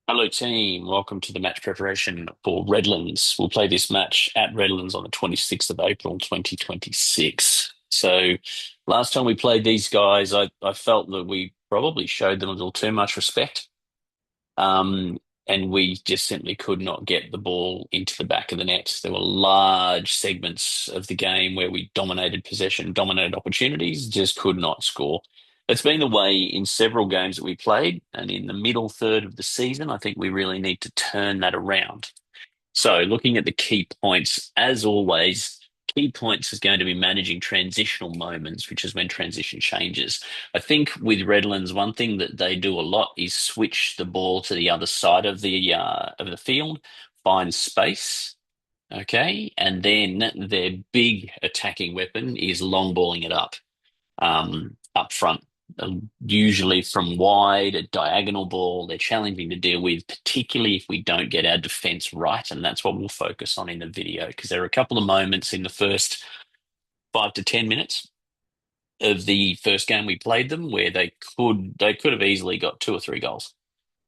Hello, team. Welcome to the match preparation for Redlands. We'll play this match at Redlands on the 26th of April, 2026. So, last time we played these guys, I felt that we probably showed them a little too much respect. Um, and we just simply could not get the ball into the back of the net. There were large segments of the game where we dominated possession, dominated opportunities, just could not score. It's been the way in several games that we played, and in the middle third of the season, I think we really need to turn that around. So, looking at the key points, as always, key points is going to be managing transitional moments, which is when transition changes. I think with Redlands, one thing that they do a lot is switch the ball to the other side of the field, find space, okay, and then their big attacking weapon is long balling it up front. Usually from wide, a diagonal ball, they're challenging to deal with, particularly if we don't get our defense right. And that's what we'll focus on in the video, because there are a couple of moments in the first 5 to 10 minutes of the first game we played them where they could have easily got two or three goals.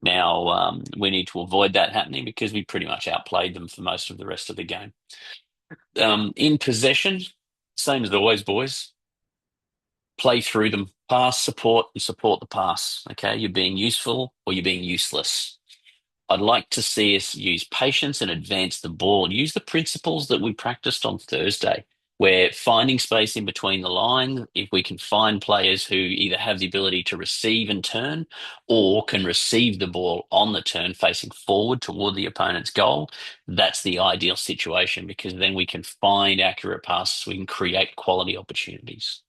Now, we need to avoid that happening because we pretty much outplayed them for most of the rest of the game. In possession, same as always, boys, play through them, pass, support, and support the pass. Okay, you're being useful or you're being useless. I'd like to see us use patience and advance the ball. Use the principles that we practiced on Thursday, where finding space in between the lines, if we can find players who either have the ability to receive and turn or can receive the ball on the turn facing forward toward the opponent's goal, that's the ideal situation because then we can find accurate passes, we can create quality opportunities.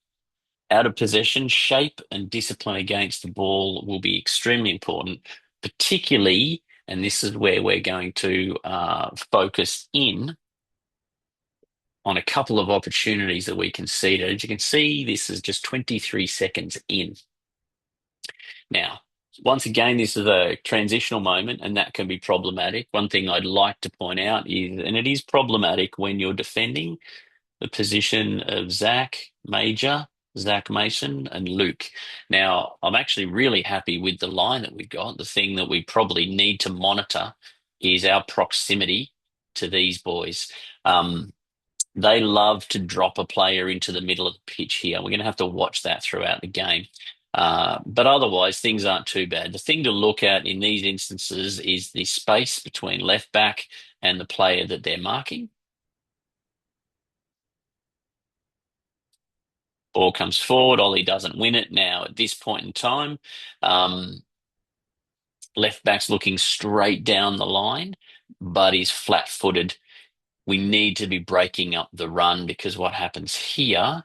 Out of possession, shape and discipline against the ball will be extremely important, particularly, and this is where we're going to focus in on a couple of opportunities that we conceded. As you can see, this is just 23 seconds in. Now, once again, this is a transitional moment, and that can be problematic. One thing I'd like to point out is, and it is problematic when you're defending the position of Zach Mason, and Luke. Now, I'm actually really happy with the line that we got. The thing that we probably need to monitor is our proximity to these boys. Um, they love to drop a player into the middle of the pitch here. We're going to have to watch that throughout the game. But otherwise, things aren't too bad. The thing to look at in these instances is the space between left back and the player that they're marking. Ball comes forward. Ollie doesn't win it. Now, at this point in time, um, left back's looking straight down the line, but he's flat footed. We need to be breaking up the run because what happens here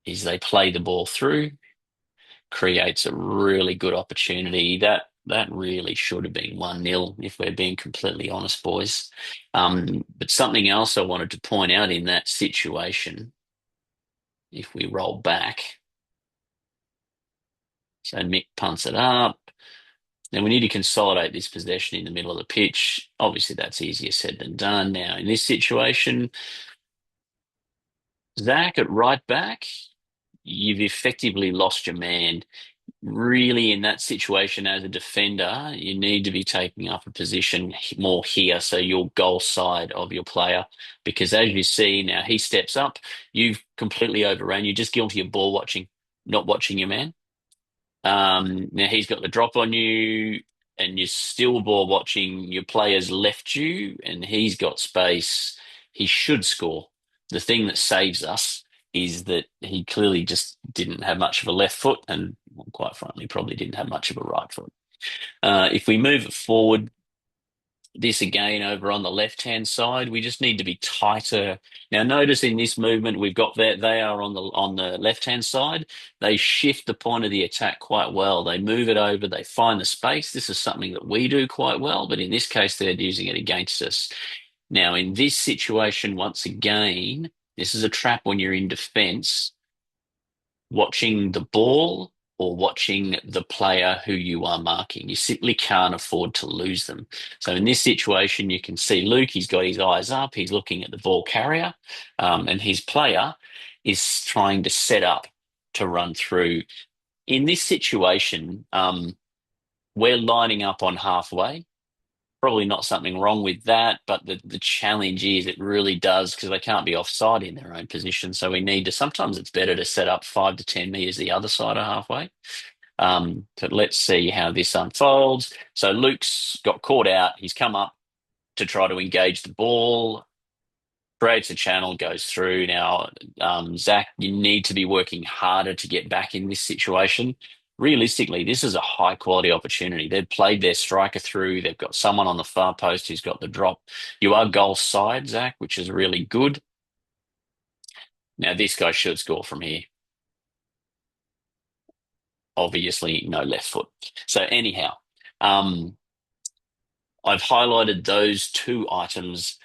is they play the ball through, creates a really good opportunity. That really should have been 1-0 if we're being completely honest, boys. But something else I wanted to point out in that situation, if we roll back, so Mick punts it up. Now we need to consolidate this possession in the middle of the pitch. Obviously, that's easier said than done. Now, in this situation, Zach at right back, you've effectively lost your man. Really, in that situation as a defender, you need to be taking up a position more here, so your goal side of your player. Because as you see now, he steps up, you've completely overrun. You're just guilty of ball watching, not watching your man. Now he's got the drop on you, and you're still ball watching. Your player's left you, and he's got space. He should score. The thing that saves us is that he clearly just didn't have much of a left foot, and well, quite frankly, probably didn't have much of a right foot. If we move it forward, this again over on the left-hand side. We just need to be tighter. Now, notice in this movement we've got that they are on the left-hand side. They shift the point of the attack quite well. They move it over, they find the space. This is something that we do quite well, but in this case, they're using it against us. Now, in this situation, once again, this is a trap when you're in defense, watching the ball or watching the player who you are marking. You simply can't afford to lose them. So in this situation, you can see Luke, he's got his eyes up, he's looking at the ball carrier, and his player is trying to set up to run through. In this situation, We're lining up on halfway. Probably not something wrong with that, but the challenge is it really does because they can't be offside in their own position. So we need to, sometimes it's better to set up 5 to 10 meters the other side of halfway. So let's see how this unfolds. So Luke's got caught out. He's come up to try to engage the ball, creates a channel, goes through. Now, Zach, you need to be working harder to get back in this situation. Realistically, this is a high quality opportunity. They've played their striker through. They've got someone on the far post who's got the drop. You are goal side, Zach, which is really good. Now, this guy should score from here. Obviously, no left foot. So, anyhow, um, I've highlighted those two items.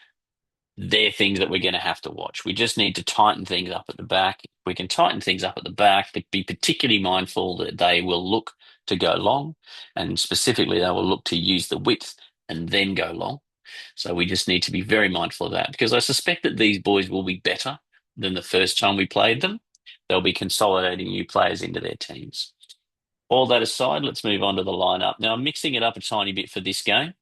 They're things that we're going to have to watch. We just need to tighten things up at the back. We can tighten things up at the back, but be particularly mindful that they will look to go long, and specifically, they will look to use the width and then go long. So we just need to be very mindful of that because I suspect that these boys will be better than the first time we played them. They'll be consolidating new players into their teams. All that aside, let's move on to the lineup. Now, I'm mixing it up a tiny bit for this game.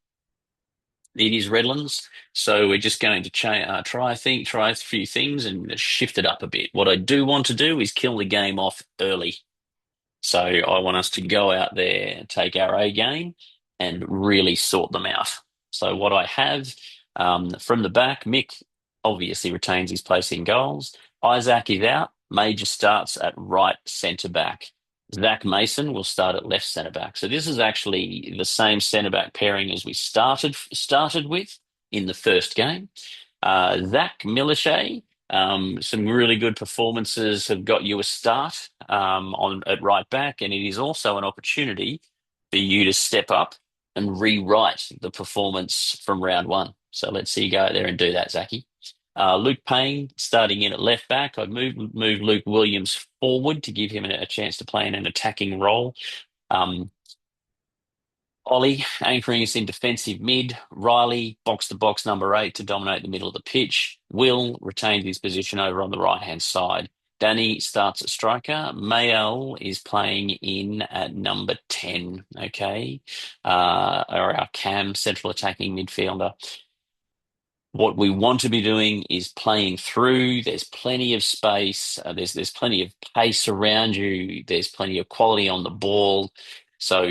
It is Redlands, so we're just going to try a few things and shift it up a bit. What I do want to do is kill the game off early. So I want us to go out there and take our A game and really sort them out. So what I have from the back, Mick obviously retains his place in goals. Isaac is out. Major starts at right centre back. Zach Mason will start at left centre back. So this is actually the same centre back pairing as we started with in the first game. Zach Millichay, some really good performances have got you a start on at right back, and it is also an opportunity for you to step up and rewrite the performance from round one. So let's see you go out there and do that, Zachy. Luke Payne starting in at left back. I've moved Luke Williams forward to give him a chance to play in an attacking role. Um, Ollie anchoring us in defensive mid. Riley, box to box number 8 to dominate the middle of the pitch. Will retained his position over on the right hand side. Danny starts at striker. Mael is playing in at number 10, okay? Or our Cam, central attacking midfielder. What we want to be doing is playing through. There's plenty of space. There's plenty of pace around you. There's plenty of quality on the ball. So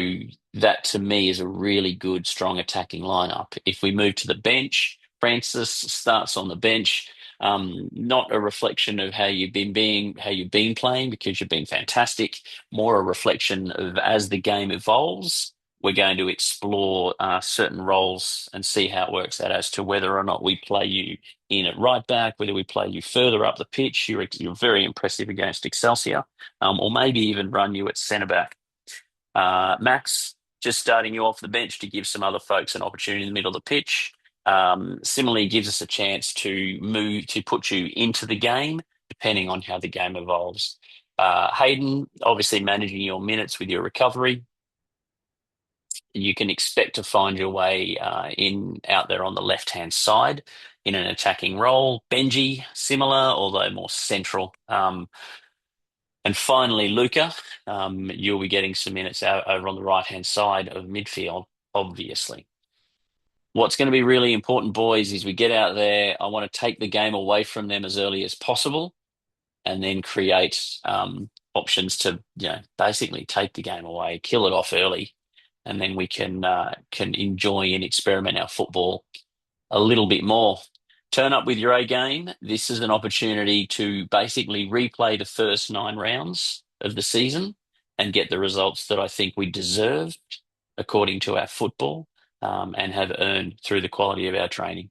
that to me is a really good, strong attacking lineup. If we move to the bench, Francis starts on the bench. Not a reflection of how you've been playing because you've been fantastic. More a reflection of as the game evolves we're going to explore certain roles and see how it works out as to whether or not we play you in at right back, whether we play you further up the pitch. You're very impressive against Excelsior, or maybe even run you at centre back. Max, just starting you off the bench to give some other folks an opportunity in the middle of the pitch. Similarly, gives us a chance to move to put you into the game, depending on how the game evolves. Hayden, obviously managing your minutes with your recovery. You can expect to find your way in out there on the left-hand side in an attacking role. Benji, similar, although more central. And finally, Luca, you'll be getting some minutes out over on the right-hand side of midfield, obviously. What's going to be really important, boys, is we get out there. I want to take the game away from them as early as possible and then create options to, basically take the game away, kill it off early, and then we can enjoy and experiment our football a little bit more. Turn up with your A game. This is an opportunity to basically replay the first 9 rounds of the season and get the results that I think we deserved according to our football and have earned through the quality of our training.